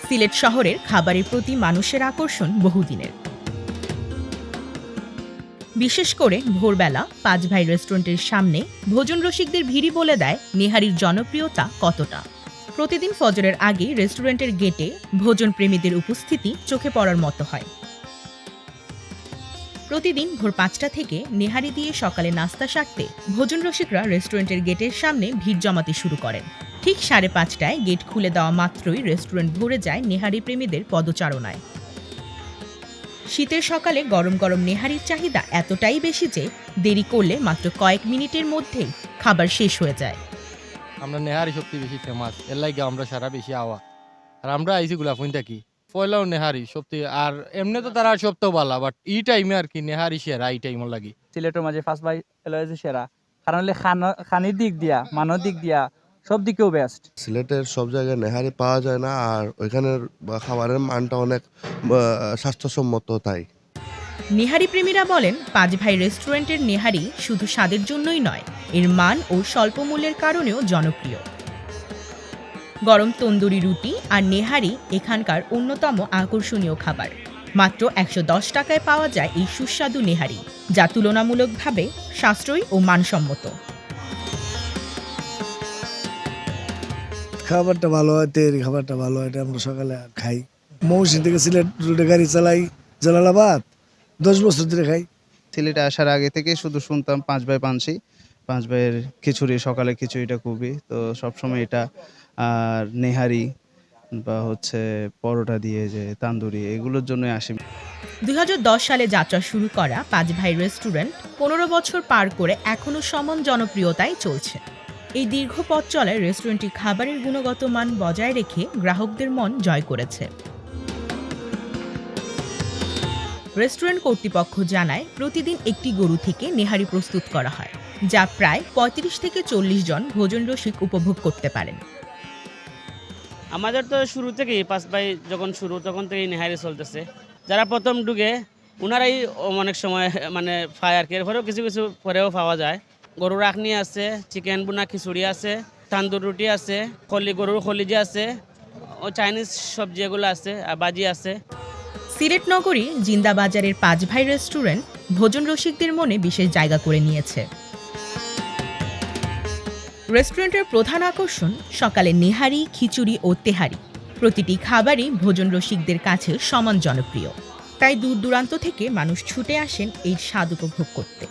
সিলেট শহরের খাবারের প্রতি মানুষের আকর্ষণ বহুদিনের। বিশেষ করে ভোরবেলা পাঁচ ভাই রেস্টুরেন্টের সামনে ভোজন রসিকদের ভিড়ই বলে দেয় নেহারির জনপ্রিয়তা কতটা। প্রতিদিন ফজরের আগে রেস্টুরেন্টের গেটে ভোজন প্রেমীদের উপস্থিতি চোখে পড়ার মতো হয়। প্রতিদিন ভোর ৫টা থেকে নেহারি দিয়ে সকালে নাস্তা সারতে ভোজন রসিকরা রেস্টুরেন্টের গেটের সামনে ভিড় জমাতে শুরু করেন। ঠিক ৫:৩০টায় গেট খুলে দেওয়া মাত্রই রেস্টুরেন্ট ভরে যায় নেহারি প্রেমীদের পদচারণায়। শীতের সকালে গরম গরম নেহারির চাহিদা এতটাই বেশি যে দেরি করলে মাত্র কয়েক মিনিটের মধ্যেই খাবার শেষ হয়ে যায়। আমরা নেহারি সত্যি বেশি ফেমাস, এর লাগে আমরা সারা বেশি আওয়া। আর আমরা আইসি গুলাফুন থাকি পয়লাও নেহারি সত্যি। আর এমনি তো তারা সব তো ভালো, বাট এই টাইমে আর কি নেহারি সেরা এই টাইমের লাগি। সিলেটের মাঝে ফার্স্ট বাই এলাইজি সেরা, কারণ হলে খানির দিক দিয়া, মানের দিক দিয়া সব দিকেও বেস্ট। সিলেটের সব জায়গায় নেহারি পাওয়া যায় না, আর ওইখানের খাবারের মানটা অনেক স্বাস্থ্যসম্মত। তাই নেহারি প্রেমীরা বলেন পাঁচ ভাই রেস্টুরেন্টের নেহারি শুধু স্বাদের জন্যই নয়, এর মান ও স্বল্প মূল্যের কারণেও জনপ্রিয়। গরম তন্দুরি রুটি আর নেহারি এখানকার অন্যতম আকর্ষণীয় খাবার। মাত্র ১১০ টাকায় পাওয়া যায় এই সুস্বাদু নেহারি, যা তুলনামূলকভাবে সাশ্রয়ী ও মানসম্মত। খাবারটা ভালো হয়, তেরি খাবারটা ভালো হয়, এটা আমরা সকালে খাই। মৌসিন থেকে সিলেট রুটে গাড়ি চালাই, জালালাবাদ 10 বছর ধরে খাই। সিলেটে আসার আগে থেকে শুধু শুনতাম পাঁচ ভাই পানসি, পাঁচ ভাইয়ের খিচুড়ি, সকালে খিচুড়িটা খুবই তো সবসময় এটা। আর নেহারি বা হচ্ছে পরোটা দিয়ে যে তান্দুরি, এগুলোর জন্যই আসি। ২০১০ সালে যাত্রা শুরু করা পাঁচ ভাই রেস্টুরেন্ট ১৫ বছর পার করে এখনও সমান জনপ্রিয়তায় চলছে। এই দীর্ঘ পথ চলায় রেস্টুরেন্টটি খাবারের গুণগত মান বজায় রেখে গ্রাহকদের মন জয় করেছে। রেস্টুরেন্ট কর্তৃপক্ষ জানায় প্রতিদিন একটি গরু থেকে নেহারি প্রস্তুত করা হয়, যা প্রায় ৩৫ থেকে ৪০ জন ভোজন রসিক উপভোগ করতে পারেন। আমাদের তো শুরু থেকেই পাঁচ ভাই যখন শুরু তখন থেকেই নেহারি চলতেছে। যারা প্রথম ঢুকে ওনারাই অনেক সময় মানে পায় আর কি, এরপরেও কিছু কিছু পরেও পাওয়া যায়। গরুর আখনি আছে, চিকেন বুনা খিচুড়ি আছে, তান্দুর রুটি আছে, গরুর খলিজি আছে, ও চাইনিজ সবজি এগুলো আছে, আর বাজি আছে। সিলেট নগরী জিন্দাবাজারের পাঁচ ভাই রেস্টুরেন্ট ভোজন রসিকদের মনে বিশেষ জায়গা করে নিয়েছে। রেস্টুরেন্টের প্রধান আকর্ষণ সকালে নেহারি, খিচুড়ি ও তেহারি। প্রতিটি খাবারই ভোজন রসিকদের কাছে সমান জনপ্রিয়, তাই দূর দূরান্ত থেকে মানুষ ছুটে আসেন এই স্বাদ উপভোগ করতে।